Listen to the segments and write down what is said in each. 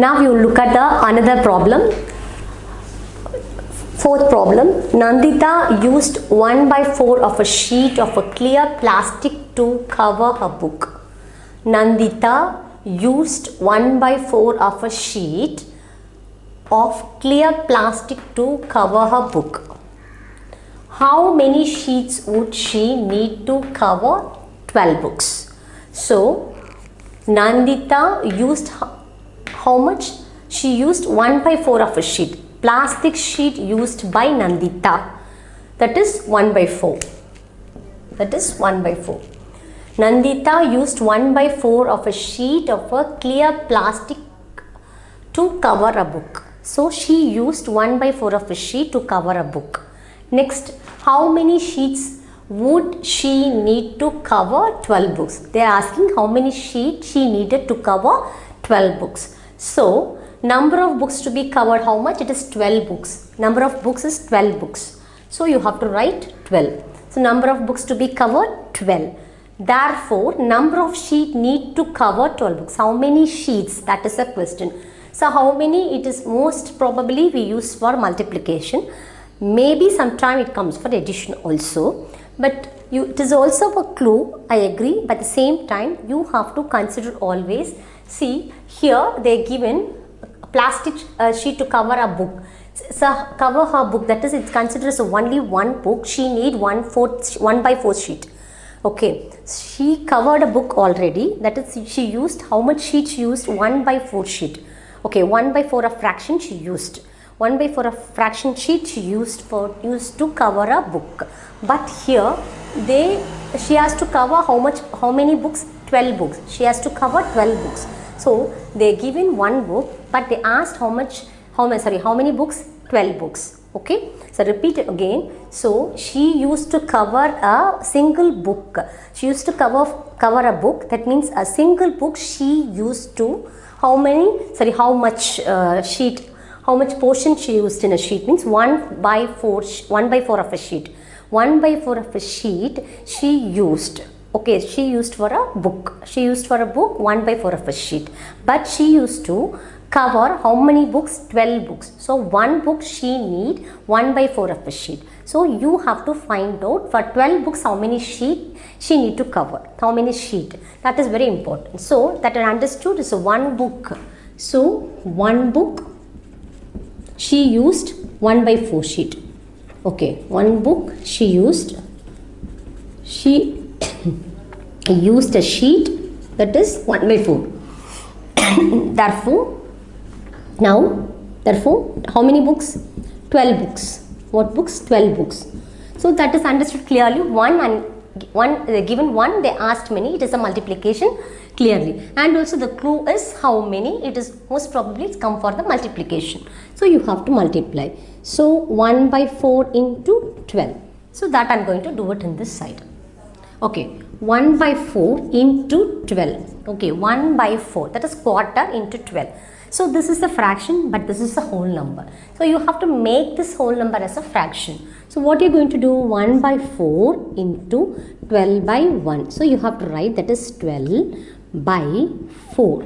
Now you look at the another problem. Fourth problem. Nandita used 1/4 of a sheet of a clear plastic to cover her book. Nandita used 1/4 of a sheet of clear plastic to cover her book. How many sheets would she need to cover 12 books? So Nandita used how much? She used 1/4 of a sheet. Plastic sheet used by Nandita, that is 1/4. That is 1/4. Nandita used 1/4 of a sheet of a clear plastic to cover a book. So she used 1/4 of a sheet to cover a book. Next, how many sheets would she need to cover 12 books? They are asking how many sheets she needed to cover 12 books. So number of books to be covered, how much? It is 12 books. Number of books is 12 books. So you have to write 12. So number of books to be covered, 12. Therefore, number of sheets need to cover 12 books. How many sheets? That is a question. So how many? It is most probably we use for multiplication. Maybe sometime it comes for addition also. But it is also a clue, I agree. But at the same time, you have to consider always. See, here they are given plastic sheet to cover a book. So cover her book, that is, it's considered as only one book. She need 1/4 sheet. Okay, she covered a book already. That is, she used how much sheet? She used 1/4 sheet. Okay, 1/4 of fraction she used. 1/4 of fraction sheet she used to cover a book. But here she has to cover how much? How many books? 12 books. She has to cover 12 books. So they given one book, but they asked how many books? 12 books. Okay, so repeat it again. So she used to cover a single book. She used to cover a book. That means a single book she used to how much sheet? How much portion she used in a sheet? Means 1/4 of a sheet. 1/4 of a sheet she used. Okay, she used for a book. She used for a book 1/4 of a sheet. But she used to cover how many books? 12 books. So one book she need 1/4 of a sheet. So you have to find out for 12 books how many sheet she need to cover. How many sheet? That is very important. So that I understood is one book. So one book she used 1/4 sheet. Okay, one book she used a sheet that is 1/4. Therefore, how many books? 12 books. What books? 12 books. So that is understood clearly. Given one, they asked many. It is a multiplication clearly. And also the clue is how many. It is most probably it's come for the multiplication. So you have to multiply. So 1/4 into 12. So that I am going to do it in this side. Okay, 1/4 into 12. Okay, 1/4, that is quarter into 12. So this is the fraction, but this is the whole number. So you have to make this whole number as a fraction. So what you are going to do? 1/4 into 12/1. So you have to write that is 12/4.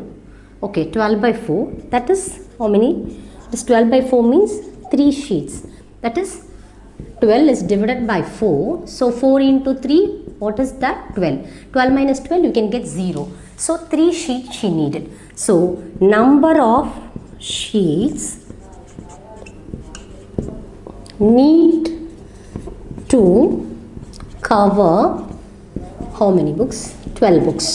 Okay, 12/4. That is how many? This 12/4 means 3 sheets. That is 12 is divided by 4. So 4 into 3, what is that? 12. 12 minus 12, you can get 0. So 3 sheets she needed. So number of sheets need to cover how many books? 12 books.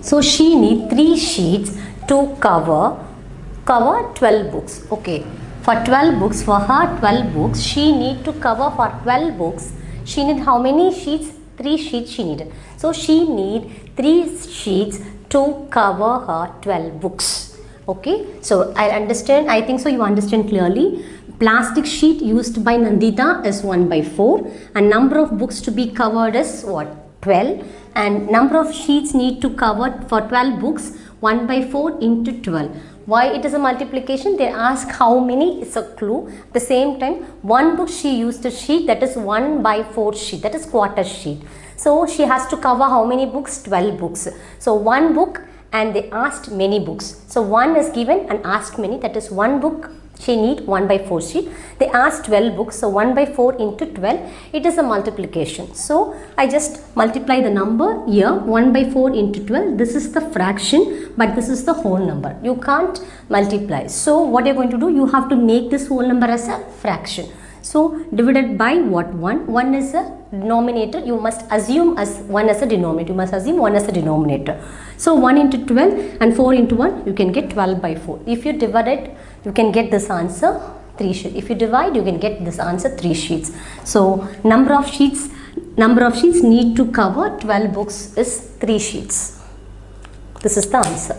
So she need 3 sheets to cover 12 books. Okay. For 12 books, for her 12 books, she need to cover for 12 books. She need how many sheets? 3 sheets she needed. So she need 3 sheets to cover her 12 books. Okay. So I understand. I think so you understand clearly. Plastic sheet used by Nandita is 1/4 and number of books to be covered is what? 12, and number of sheets need to cover for 12 books 1/4 into 12. Why it is a multiplication? They ask how many is a clue. At the same time, one book she used a sheet that is 1/4 sheet, that is quarter sheet. So she has to cover how many books? 12 books. So one book and they asked many books. So 1 is given and asked many, that is 1 book she need 1 by 4 sheet. They asked 12 books, so 1 by 4 into 12, it is a multiplication. So I just multiply the number here, 1 by 4 into 12, this is the fraction, but this is the whole number. You can't multiply. So what you're going to do, you have to make this whole number as a fraction. So divided by what? 1. 1 is a denominator. You must assume as 1 as a denominator. You must assume 1 as a denominator. So 1 into 12 and 4 into 1, you can get 12 by 4. If you divide it, you can get this answer 3 sheets. If you divide, you can get this answer 3 sheets. So number of sheets need to cover 12 books is 3 sheets. This is the answer.